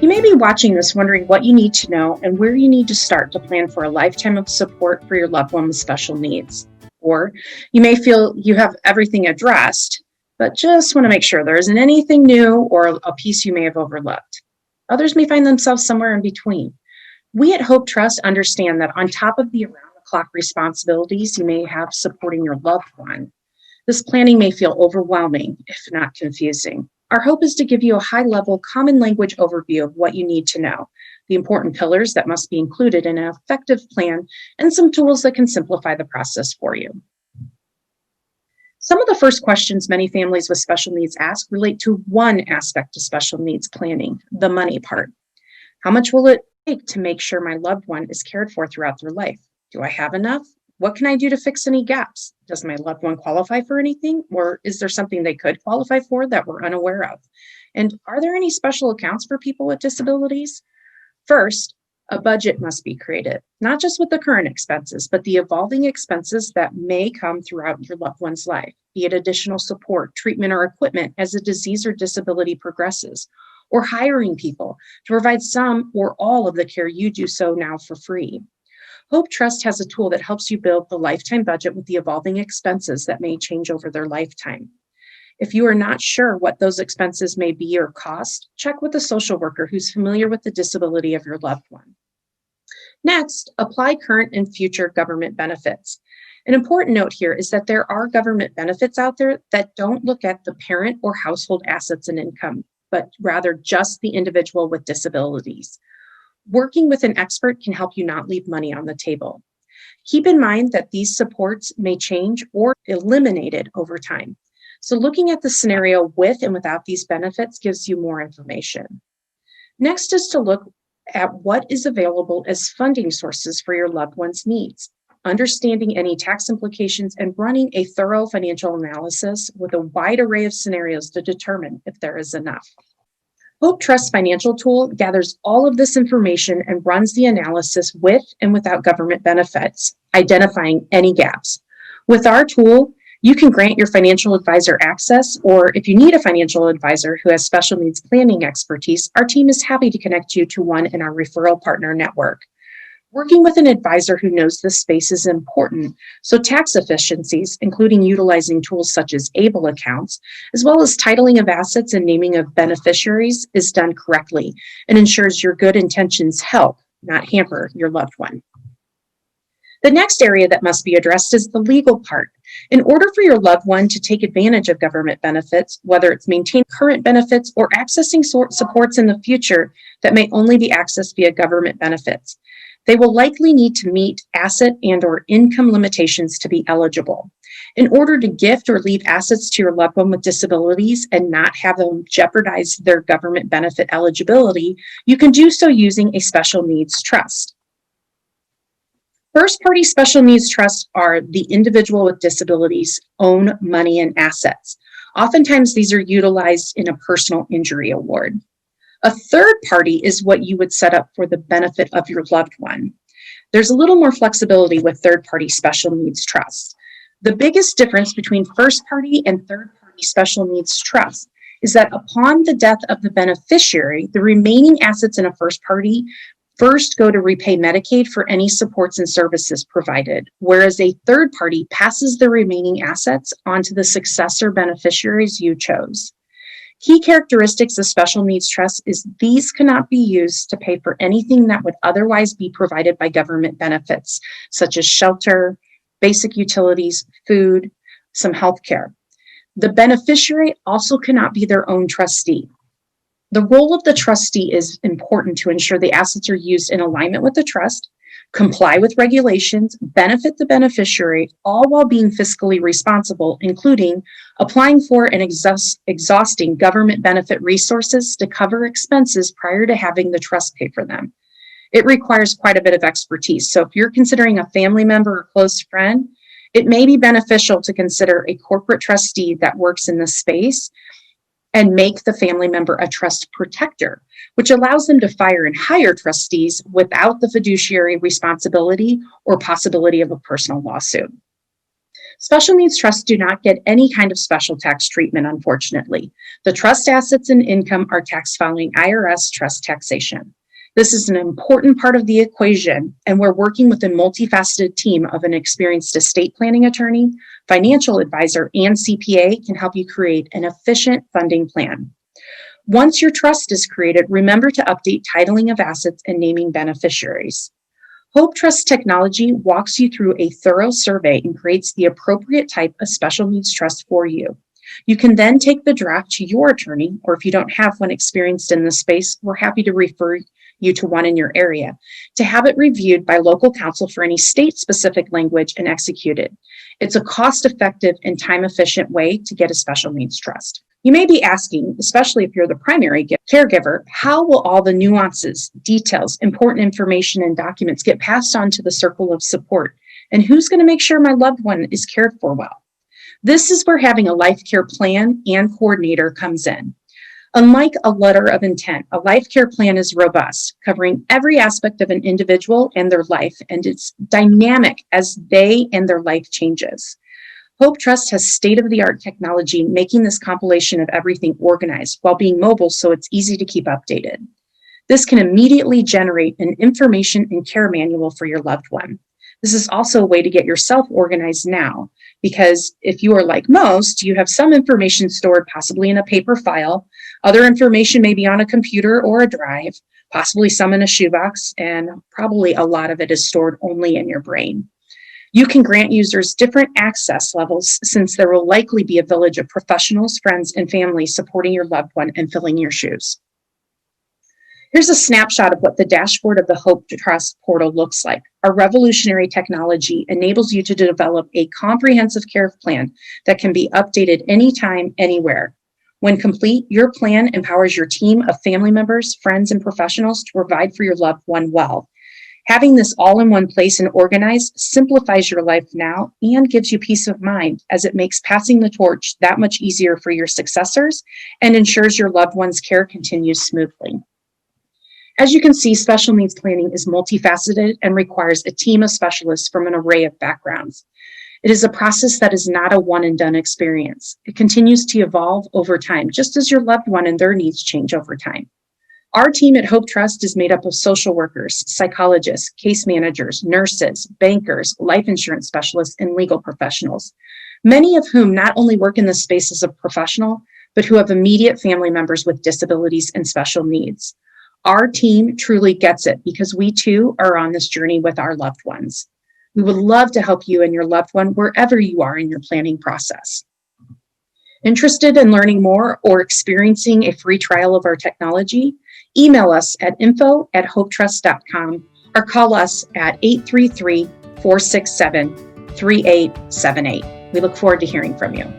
You may be watching this wondering what you need to know and where you need to start to plan for a lifetime of support for your loved one with special needs. Or you may feel you have everything addressed, but just want to make sure there isn't anything new or a piece you may have overlooked. Others may find themselves somewhere in between. We at Hope Trust understand that on top of the around the clock responsibilities you may have supporting your loved one, this planning may feel overwhelming, if not confusing. Our hope is to give you a high-level, common language overview of what you need to know, the important pillars that must be included in an effective plan, and some tools that can simplify the process for you. Some of the first questions many families with special needs ask relate to one aspect of special needs planning, the money part. How much will it take to make sure my loved one is cared for throughout their life? Do I have enough? What can I do to fix any gaps? Does my loved one qualify for anything? Or is there something they could qualify for that we're unaware of? And are there any special accounts for people with disabilities? First, a budget must be created, not just with the current expenses, but the evolving expenses that may come throughout your loved one's life, be it additional support, treatment, or equipment as a disease or disability progresses, or hiring people to provide some or all of the care you do so now for free. Hope Trust has a tool that helps you build the lifetime budget with the evolving expenses that may change over their lifetime. If you are not sure what those expenses may be or cost, check with a social worker who's familiar with the disability of your loved one. Next, apply current and future government benefits. An important note here is that there are government benefits out there that don't look at the parent or household assets and income, but rather just the individual with disabilities. Working with an expert can help you not leave money on the table. Keep in mind that these supports may change or eliminated over time. So looking at the scenario with and without these benefits gives you more information. Next is to look at what is available as funding sources for your loved one's needs, understanding any tax implications and running a thorough financial analysis with a wide array of scenarios to determine if there is enough. Hope Trust financial tool gathers all of this information and runs the analysis with and without government benefits, identifying any gaps. With our tool, you can grant your financial advisor access, or if you need a financial advisor who has special needs planning expertise, our team is happy to connect you to one in our referral partner network. Working with an advisor who knows this space is important, so tax efficiencies, including utilizing tools such as ABLE accounts, as well as titling of assets and naming of beneficiaries, is done correctly and ensures your good intentions help, not hamper, your loved one. The next area that must be addressed is the legal part. In order for your loved one to take advantage of government benefits, whether it's maintaining current benefits or accessing supports in the future that may only be accessed via government benefits, they will likely need to meet asset and/or income limitations to be eligible. In order to gift or leave assets to your loved one with disabilities and not have them jeopardize their government benefit eligibility, you can do so using a special needs trust. First-party special needs trusts are the individual with disabilities' own money and assets. Oftentimes, these are utilized in a personal injury award. A third party is what you would set up for the benefit of your loved one. There's a little more flexibility with third-party special needs trusts. The biggest difference between first-party and third-party special needs trusts is that upon the death of the beneficiary, the remaining assets in a first party first go to repay Medicaid for any supports and services provided, whereas a third party passes the remaining assets onto the successor beneficiaries you chose. Key characteristics of special needs trusts is these cannot be used to pay for anything that would otherwise be provided by government benefits, such as shelter, basic utilities, food, some health care. The beneficiary also cannot be their own trustee. The role of the trustee is important to ensure the assets are used in alignment with the trust, comply with regulations, benefit the beneficiary, all while being fiscally responsible, including applying for and exhausting government benefit resources to cover expenses prior to having the trust pay for them. It requires quite a bit of expertise. So if you're considering a family member or close friend, it may be beneficial to consider a corporate trustee that works in this space and make the family member a trust protector, which allows them to fire and hire trustees without the fiduciary responsibility or possibility of a personal lawsuit. Special needs trusts do not get any kind of special tax treatment, unfortunately. The trust assets and income are taxed following IRS trust taxation. This is an important part of the equation, and we're working with a multifaceted team of an experienced estate planning attorney, financial advisor, and CPA can help you create an efficient funding plan. Once your trust is created, remember to update titling of assets and naming beneficiaries. Hope Trust Technology walks you through a thorough survey and creates the appropriate type of special needs trust for you. You can then take the draft to your attorney, or if you don't have one experienced in this space, we're happy to refer you to one in your area, to have it reviewed by local counsel for any state-specific language and executed. It's a cost-effective and time-efficient way to get a special needs trust. You may be asking, especially if you're the primary caregiver, how will all the nuances, details, important information, and documents get passed on to the circle of support? And who's going to make sure my loved one is cared for well? This is where having a life care plan and coordinator comes in. Unlike a letter of intent, a life care plan is robust, covering every aspect of an individual and their life, and it's dynamic as they and their life changes. Hope Trust has state-of-the-art technology, making this compilation of everything organized while being mobile so it's easy to keep updated. This can immediately generate an information and care manual for your loved one. This is also a way to get yourself organized now, because if you are like most, you have some information stored possibly in a paper file, other information may be on a computer or a drive, possibly some in a shoebox, and probably a lot of it is stored only in your brain. You can grant users different access levels since there will likely be a village of professionals, friends, and family supporting your loved one and filling your shoes. Here's a snapshot of what the dashboard of the Hope Trust portal looks like. Our revolutionary technology enables you to develop a comprehensive care plan that can be updated anytime, anywhere. When complete, your plan empowers your team of family members, friends, and professionals to provide for your loved one well. Having this all in one place and organized simplifies your life now and gives you peace of mind, as it makes passing the torch that much easier for your successors and ensures your loved one's care continues smoothly. As you can see, special needs planning is multifaceted and requires a team of specialists from an array of backgrounds. It is a process that is not a one and done experience. It continues to evolve over time, just as your loved one and their needs change over time. Our team at Hope Trust is made up of social workers, psychologists, case managers, nurses, bankers, life insurance specialists, and legal professionals, many of whom not only work in the space as a professional, but who have immediate family members with disabilities and special needs. Our team truly gets it because we too are on this journey with our loved ones. We would love to help you and your loved one wherever you are in your planning process. Interested in learning more or experiencing a free trial of our technology? Email us at info@hopetrust.com or call us at 833-467-3878. We look forward to hearing from you.